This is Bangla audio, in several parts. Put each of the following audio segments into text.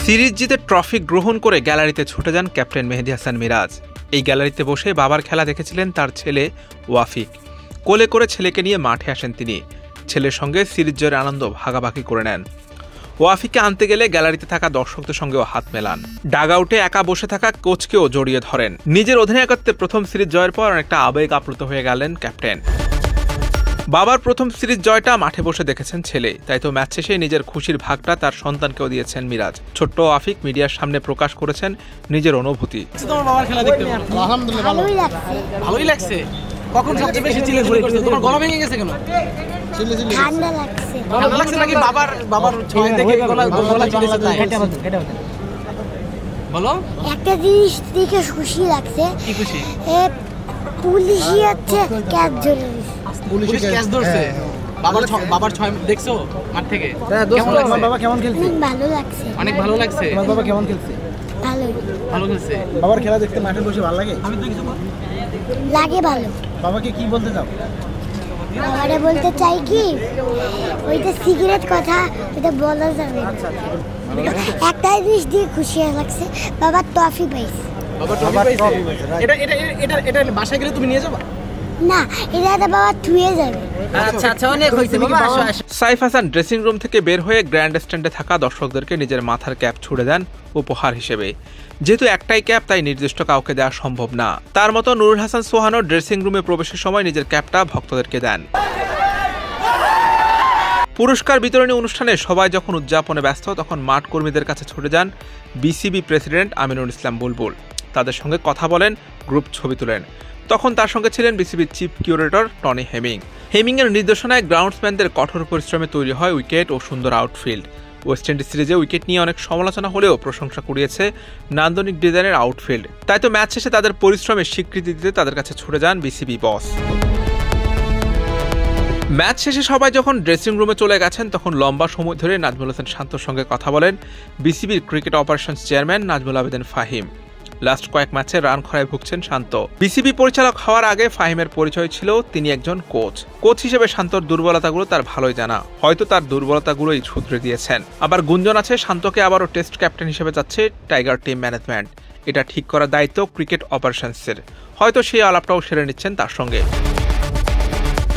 সিরিজ জিতে ট্রফি গ্রহণ করে গ্যালারিতে ছুটে যান ক্যাপ্টেন মেহেদী হাসান মিরাজ। এই গ্যালারিতে বসে বাবার খেলা দেখেছিলেন তার ছেলে ওয়াফিক। কোলে করে ছেলেকে নিয়ে মাঠে আসেন তিনি। ছেলের সঙ্গে সিরিজ জয়ের আনন্দ ভাগাভাগি করে নেন। ওয়াফিককে আনতে গেলে গ্যালারিতে থাকা দর্শকদের সঙ্গেও হাত মেলান। ডাগআউটে একা বসে থাকা কোচকেও জড়িয়ে ধরেন। নিজের অধিনায়কত্বে প্রথম সিরিজ জয়ের পর অনেকটা আবেগ আপ্লুত হয়ে গেলেন ক্যাপ্টেন। বাবার প্রথম সিরিজ জয়টা মাঠে বসে দেখেছেন ছেলে, তাই তো ম্যাচ শেষে নিজের খুশির ভাগটা তার সন্তানকেও দিয়েছেন মিরাজ। ছোট্ট ওয়াফিক মিডিয়ার সামনে প্রকাশ করেছেন নিজের অনুভূতি। তোমার বাবার খেলা দেখতে আলহামদুলিল্লাহ ভালোই লাগছে। কখন সবচেয়ে বেশি চিলে ঘুরে গেছে? তোমার গলা ভেঙে গেছে কেন? ঠান্ডা লাগছে। ঠান্ডা লাগছে নাকি বাবার ছয় দেখে গলা চিলেছে তাই? এটা বলো। একটা জিনিস দেখে খুশি লাগছে। কি খুশি? পুলিশই আছে ক্যাচ ধরে। পুলিশ ক্যাচ ধরছে। বাবার ছয় দেখছো মাঠ থেকে? কেমন লাগছে? বাবা কেমন খেলছে? ভালো লাগছে। অনেক ভালো লাগছে। তোমার বাবা কেমন খেলছে? ভালো খেলছে। বাবার খেলা দেখতে মাঠে বসে ভালো লাগে? আমি তো কিছু লাগে ভালো। বাবাকে কি বলতে চাও? বাবারে বলতে চাই কি ওইটা সিগারেট কথা ওইটা বলা যাবে না। একটা জিনিস দিয়ে খুশি লাগছে, বাবার ট্রফি পাইছে। বাবা ট্রফি পাইছে। এটা বাসায় গেলে তুমি নিয়ে যাবা? না, এটা বাবা থুয়ে যাবে। আচ্ছা অনেক হইছে বাবা। সাইফ হাসান ড্রেসিং রুম থেকে বের হয়ে গ্র্যান্ড স্ট্যান্ডে থাকা দর্শকদেরকে নিজের মাথার ক্যাপ ছুড়ে দেন উপহার হিসেবে। যেহেতু একটাই ক্যাপ, তাই নির্দিষ্ট কাউকে দেওয়া সম্ভব না। তার মতো নুরুল হাসান সোহানও ড্রেসিং রুমে প্রবেশের সময় নিজের ক্যাপটা ভক্তদেরকে দেন। পুরস্কার বিতরণী অনুষ্ঠানে সবাই যখন উদযাপনে ব্যস্ত, তখন মাঠ কর্মীদের কাছে ছুটে যান বিসিবি প্রেসিডেন্ট আমিনুল ইসলাম বুলবুল। তাদের সঙ্গে কথা বলেন, গ্রুপ ছবি তোলেন। তখন তার সঙ্গে ছিলেন বিসিবির চিফ কিউরেটর টনি হেমিংয়ের নির্দেশনায় গ্রাউন্ডসম্যানদের কঠোর পরিশ্রমে তৈরি হয় উইকেট ও সুন্দর আউটফিল্ড। ওয়েস্ট ইন্ডিজ সিরিজে উইকেট নিয়ে অনেক সমালোচনা হলেও প্রশংসা কুড়িয়েছে নান্দনিক ডিজাইনের আউটফিল্ড। তাই তো ম্যাচ শেষে তাদের পরিশ্রমের স্বীকৃতি দিতে তাদের কাছে ছুটে যান বিসিবি বস। ম্যাচ শেষে সবাই যখন ড্রেসিং রুমে চলে গেছেন, তখন লম্বা সময় ধরে নাজমুল হোসেন শান্তর সঙ্গে কথা বলেন বিসিবির cricket operations chairman Nazmul Abedin Fahim. Last কয়েক ম্যাচে রান খরায় ভুগছেন শান্ত। বিসিবি পরিচালক হওয়ার আগে ফাহিমের পরিচয় ছিল তিনি একজন কোচ হিসেবে শান্তর দুর্বলতাগুলো তার ভালোই জানা। হয়তো তার দুর্বলতাগুলোই শুধরে দিয়েছেন। আবার গুঞ্জন আছে শান্তকে আবারও টেস্ট ক্যাপ্টেন হিসেবে যাচ্ছে টাইগার টিম ম্যানেজমেন্ট। এটা ঠিক করার দায়িত্ব ক্রিকেট অপারেশনসের। হয়তো সেই আলাপটাও সেরে নিচ্ছেন তার সঙ্গে।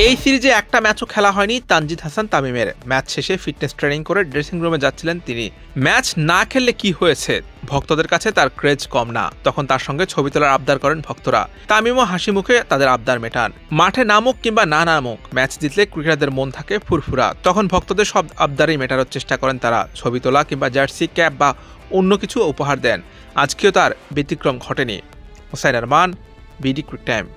এই সিরিজে একটা ম্যাচও খেলা হয়নি তানজিদ হাসান তামিমের। ম্যাচ শেষে ফিটনেস ট্রেনিং করে ড্রেসিং রুমে যাচ্ছিলেন তিনি। ম্যাচ না খেললে কি হয়েছে, ভক্তদের কাছে তার ক্রেজ কম না। তখন তার সঙ্গে ছবি তোলার আবদার করেন ভক্তরা। তামিমও হাসি মুখে তাদের আবদার মেটান। মাঠে নামুক কিংবা না নামুক, ম্যাচ জিতলে ক্রিকেটারদের মন থাকে ফুরফুরা। তখন ভক্তদের সব আবদারই মেটানোর চেষ্টা করেন তারা। ছবি তোলা কিংবা জার্সি, ক্যাপ বা অন্য কিছু উপহার দেন। আজকেও তার ব্যতিক্রম ঘটেনি। Hossain Arman, BD Crick time.